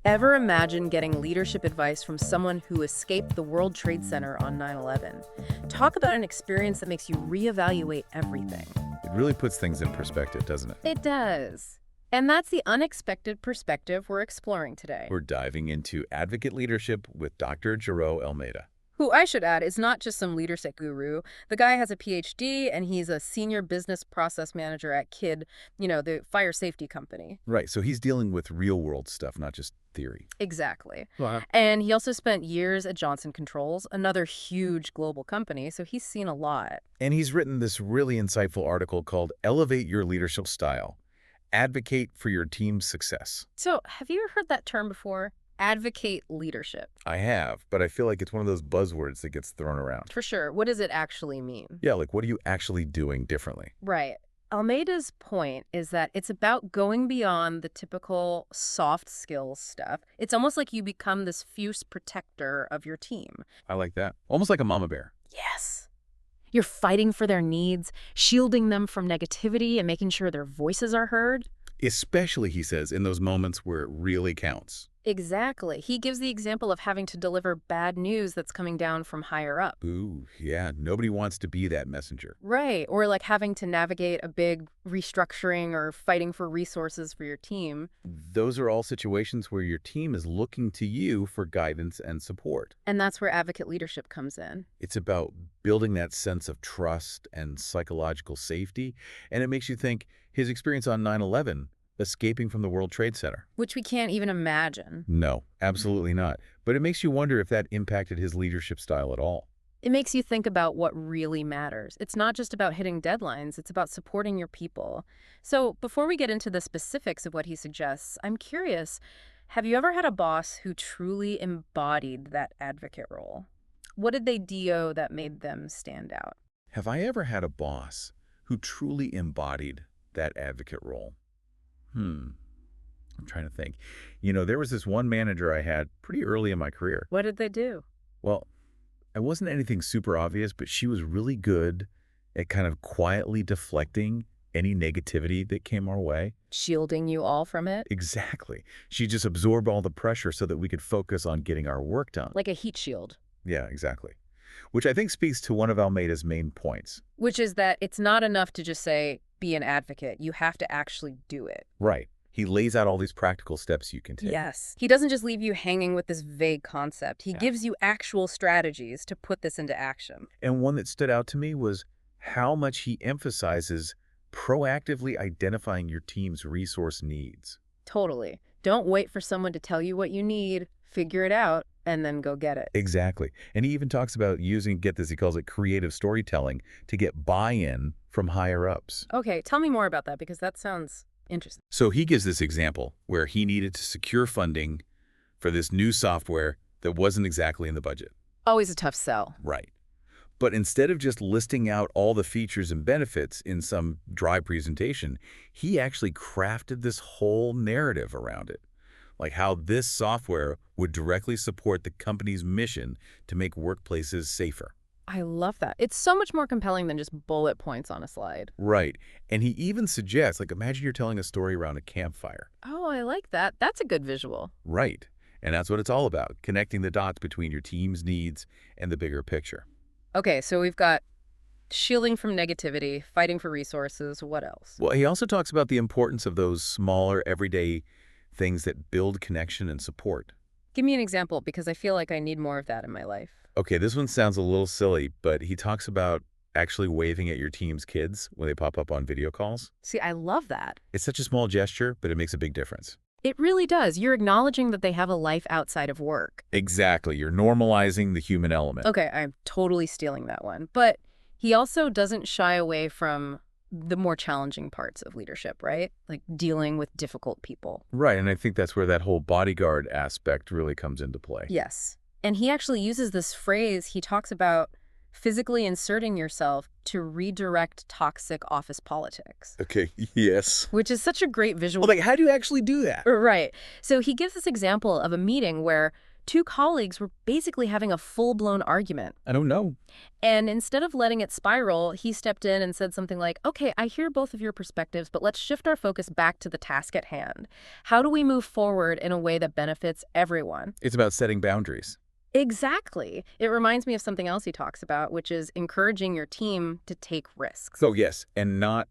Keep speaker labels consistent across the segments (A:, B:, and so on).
A: Ever imagine getting leadership advice from someone who escaped the World Trade Center on 9/11? Talk about an experience that makes you reevaluate everything.
B: It really puts things in perspective, doesn't it?
A: It does. And that's the unexpected perspective we're exploring today.
B: We're diving into advocate leadership with Dr. Jareau Almeyda.
A: Who I should add is not just some leadership guru. The guy has a PhD and he's a senior business process manager at Candid, the fire safety company.
B: Right, so he's dealing with real-world stuff, not just theory.
A: Exactly.
B: Wow.
A: And he also spent years at Johnson Controls, another huge global company, so he's seen a lot.
B: And he's written this really insightful article called Elevate Your Leadership Style. Advocate for your team's success.
A: So have you ever heard that term before? Advocate leadership.
B: I have, but I feel like it's one of those buzzwords that gets thrown around.
A: For sure. What does it actually mean?
B: Yeah, like what are you actually doing differently?
A: Right. Almeida's point is that it's about going beyond the typical soft skills stuff. It's almost like you become this fierce protector of your team.
B: I like that. Almost like a mama bear.
A: Yes. You're fighting for their needs, shielding them from negativity and making sure their voices are heard.
B: Especially, he says, in those moments where it really counts.
A: Exactly. He gives the example of having to deliver bad news that's coming down from higher up.
B: Ooh, yeah, nobody wants to be that messenger.
A: Right. Or like having to navigate a big restructuring or fighting for resources for your team.
B: Those are all situations where your team is looking to you for guidance and support.
A: And that's where advocate leadership comes in.
B: It's about building that sense of trust and psychological safety. And it makes you think his experience on 9/11, escaping from the World Trade Center.
A: Which we can't even imagine.
B: No, absolutely not. But it makes you wonder if that impacted his leadership style at all.
A: It makes you think about what really matters. It's not just about hitting deadlines, it's about supporting your people. So before we get into the specifics of what he suggests, I'm curious, have you ever had a boss who truly embodied that advocate role? What did they do that made them stand out?
B: Have I ever had a boss who truly embodied that advocate role? I'm trying to think. There was this one manager I had pretty early in my career.
A: What did they do?
B: Well, it wasn't anything super obvious, but she was really good at kind of quietly deflecting any negativity that came our way.
A: Shielding you all from it?
B: Exactly. She just absorbed all the pressure so that we could focus on getting our work done.
A: Like a heat shield.
B: Yeah, exactly. Which I think speaks to one of Almeida's main points.
A: Which is that it's not enough to just say, be an advocate. You have to actually do it.
B: Right. He lays out all these practical steps you can take.
A: Yes. He doesn't just leave you hanging with this vague concept. He
B: Yeah.
A: gives you actual strategies to put this into action.
B: And one that stood out to me was how much he emphasizes proactively identifying your team's resource needs.
A: Totally. Don't wait for someone to tell you what you need. Figure it out and then go get it.
B: Exactly. And he even talks about using, get this, he calls it creative storytelling to get buy-in from higher ups.
A: Okay, tell me more about that because that sounds interesting.
B: So he gives this example where he needed to secure funding for this new software that wasn't exactly in the budget.
A: Always a tough sell.
B: Right. But instead of just listing out all the features and benefits in some dry presentation, he actually crafted this whole narrative around it. Like how this software would directly support the company's mission to make workplaces safer.
A: I love that. It's so much more compelling than just bullet points on a slide.
B: Right. And he even suggests, like, imagine you're telling a story around a campfire.
A: Oh, I like that. That's a good visual.
B: Right. And that's what it's all about, connecting the dots between your team's needs and the bigger picture.
A: Okay, so we've got shielding from negativity, fighting for resources. What else?
B: Well, he also talks about the importance of those smaller, everyday things that build connection and support.
A: Give me an example because I feel like I need more of that in my life.
B: Okay, this one sounds a little silly, but he talks about actually waving at your team's kids when they pop up on video calls.
A: See, I love that.
B: It's such a small gesture, but it makes a big difference.
A: It really does. You're acknowledging that they have a life outside of work.
B: Exactly. You're normalizing the human element.
A: Okay, I'm totally stealing that one. But he also doesn't shy away from the more challenging parts of leadership, right? Like dealing with difficult people.
B: Right, and I think that's where that whole bodyguard aspect really comes into play.
A: Yes. And he actually uses this phrase. He talks about physically inserting yourself to redirect toxic office politics.
B: Okay, yes.
A: Which is such a great visual.
B: Well, like, how do you actually do that?
A: Right. So he gives this example of a meeting where Two colleagues were basically having a full-blown argument.
B: I don't know.
A: And instead of letting it spiral, he stepped in and said something like, okay, I hear both of your perspectives, but let's shift our focus back to the task at hand. How do we move forward in a way that benefits everyone?
B: It's about setting boundaries.
A: Exactly. It reminds me of something else he talks about, which is encouraging your team to take risks.
B: So yes, and not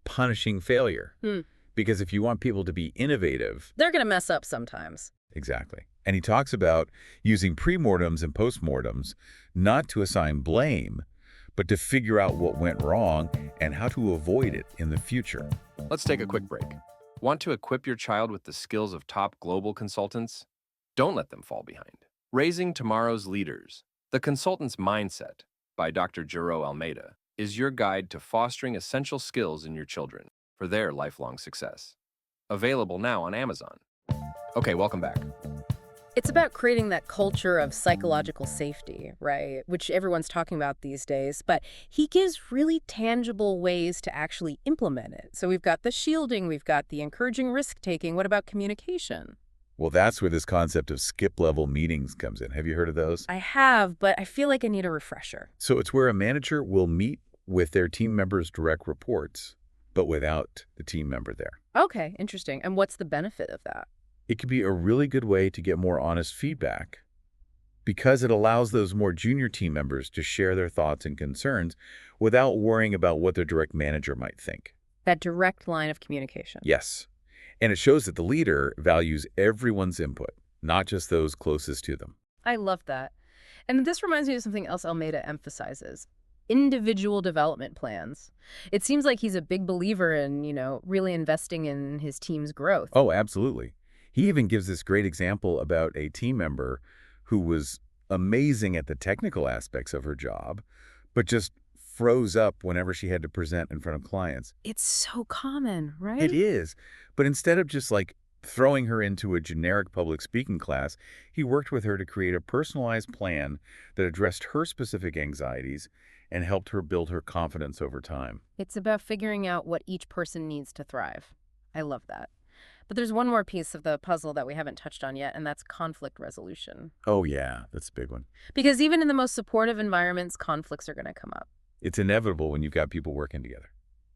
B: punishing failure.
A: Hmm.
B: Because if you want people to be innovative,
A: They're going to mess up sometimes.
B: exactly. And he talks about using premortems and postmortems not to assign blame, but to figure out what went wrong and how to avoid it in the future.
C: Let's take a quick break. Want to equip your child with the skills of top global consultants? Don't let them fall behind. Raising Tomorrow's Leaders, The Consultant's Mindset by Dr. Jareau Almeyda is your guide to fostering essential skills in your children for their lifelong success. Available now on Amazon. Okay, welcome back.
A: It's about creating that culture of psychological safety, right? Which everyone's talking about these days, but he gives really tangible ways to actually implement it. So we've got the shielding, we've got the encouraging risk-taking. What about communication?
B: Well, that's where this concept of skip-level meetings comes in. Have you heard of those?
A: I have, but I feel like I need a refresher.
B: So it's where a manager will meet with their team members' direct reports, but without the team member there.
A: Okay, interesting. And what's the benefit of that?
B: It could be a really good way to get more honest feedback because it allows those more junior team members to share their thoughts and concerns without worrying about what their direct manager might think.
A: That direct line of communication.
B: Yes. And it shows that the leader values everyone's input, not just those closest to them.
A: I love that. And this reminds me of something else Almeida emphasizes. Individual development plans. It seems like he's a big believer in, really investing in his team's growth.
B: Oh, absolutely. He even gives this great example about a team member who was amazing at the technical aspects of her job, but just froze up whenever she had to present in front of clients.
A: It's so common, right?
B: It is. But instead of just throwing her into a generic public speaking class, he worked with her to create a personalized plan that addressed her specific anxieties and helped her build her confidence over time.
A: It's about figuring out what each person needs to thrive. I love that. But there's one more piece of the puzzle that we haven't touched on yet, and that's conflict resolution.
B: Oh, yeah, that's a big one.
A: Because even in the most supportive environments, conflicts are going to come up.
B: It's inevitable when you've got people working together.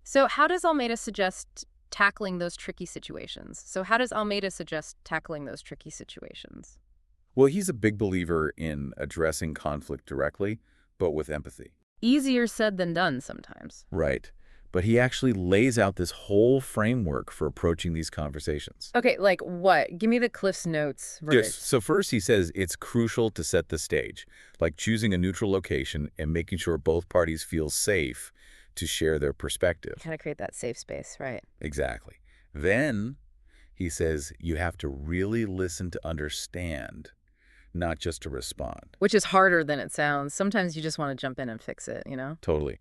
A: So how does Almeida suggest tackling those tricky situations?
B: Well, he's a big believer in addressing conflict directly, but with empathy.
A: Easier said than done sometimes.
B: Right. But he actually lays out this whole framework for approaching these conversations.
A: Okay, like what? Give me the Cliff's Notes version.
B: Yes. So first he says it's crucial to set the stage, like choosing a neutral location and making sure both parties feel safe to share their perspective.
A: Kind of create that safe space, right?
B: Exactly. Then he says you have to really listen to understand, not just to respond.
A: Which is harder than it sounds. Sometimes you just want to jump in and fix it,
B: Totally.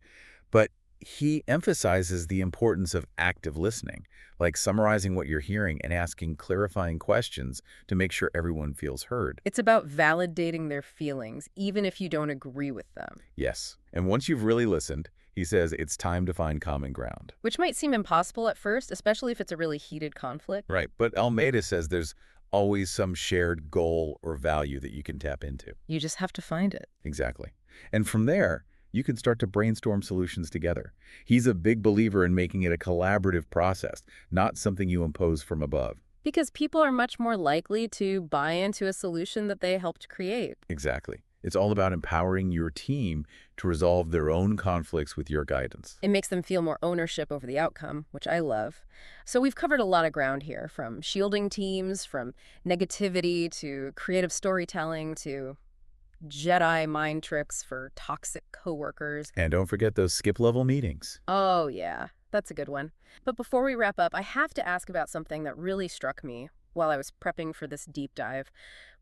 B: But he emphasizes the importance of active listening, like summarizing what you're hearing and asking clarifying questions to make sure everyone feels heard.
A: It's about validating their feelings, even if you don't agree with them.
B: Yes. And once you've really listened, he says it's time to find common ground.
A: Which might seem impossible at first, especially if it's a really heated conflict.
B: Right. But Almeida says there's always some shared goal or value that you can tap into.
A: You just have to find it.
B: Exactly. And from there, you can start to brainstorm solutions together. He's a big believer in making it a collaborative process, not something you impose from above.
A: Because people are much more likely to buy into a solution that they helped create.
B: Exactly. It's all about empowering your team to resolve their own conflicts with your guidance.
A: It makes them feel more ownership over the outcome, which I love. So we've covered a lot of ground here, from shielding teams, from negativity to creative storytelling to Jedi mind tricks for toxic coworkers.
B: And don't forget those skip-level meetings.
A: Oh, yeah, that's a good one. But before we wrap up, I have to ask about something that really struck me while I was prepping for this deep dive.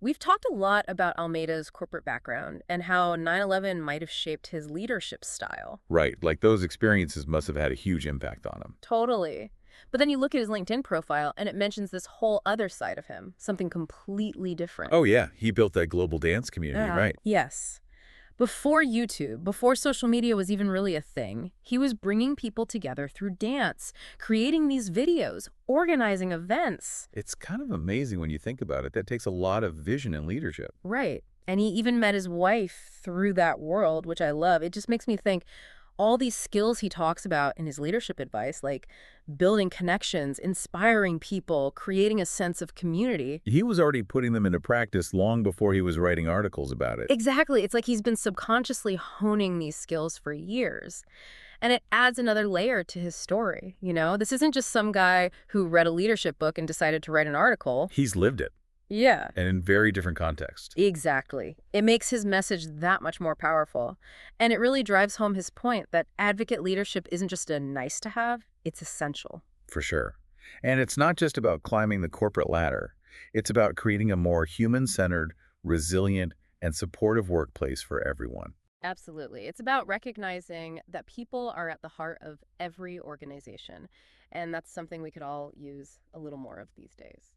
A: We've talked a lot about Almeida's corporate background and how 9/11 might have shaped his leadership style.
B: Right, like those experiences must have had a huge impact on him.
A: Totally. But then you look at his LinkedIn profile and it mentions this whole other side of him, something completely different.
B: Oh yeah, he built that global dance community, right?
A: Yes. Before YouTube, before social media was even really a thing, he was bringing people together through dance, creating these videos, organizing events.
B: It's kind of amazing when you think about it. That takes a lot of vision and leadership.
A: Right. And he even met his wife through that world, which I love. It just makes me think all these skills he talks about in his leadership advice, like building connections, inspiring people, creating a sense of community.
B: He was already putting them into practice long before he was writing articles about it.
A: Exactly. It's like he's been subconsciously honing these skills for years. And it adds another layer to his story, you know? This isn't just some guy who read a leadership book and decided to write an article.
B: He's lived it,
A: Yeah.
B: and in very different context.
A: Exactly. It makes his message that much more powerful. And it really drives home his point that advocate leadership isn't just a nice to have, it's essential.
B: For sure. And it's not just about climbing the corporate ladder. It's about creating a more human-centered, resilient, and supportive workplace for everyone.
A: Absolutely. It's about recognizing that people are at the heart of every organization. And that's something we could all use a little more of these days.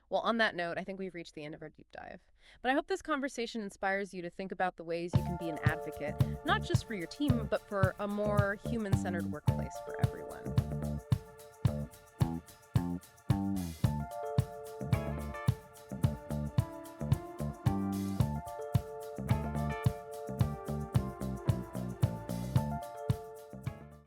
A: Well, on that note, I think we've reached the end of our deep dive. But I hope this conversation inspires you to think about the ways you can be an advocate, not just for your team, but for a more human-centered workplace for everyone.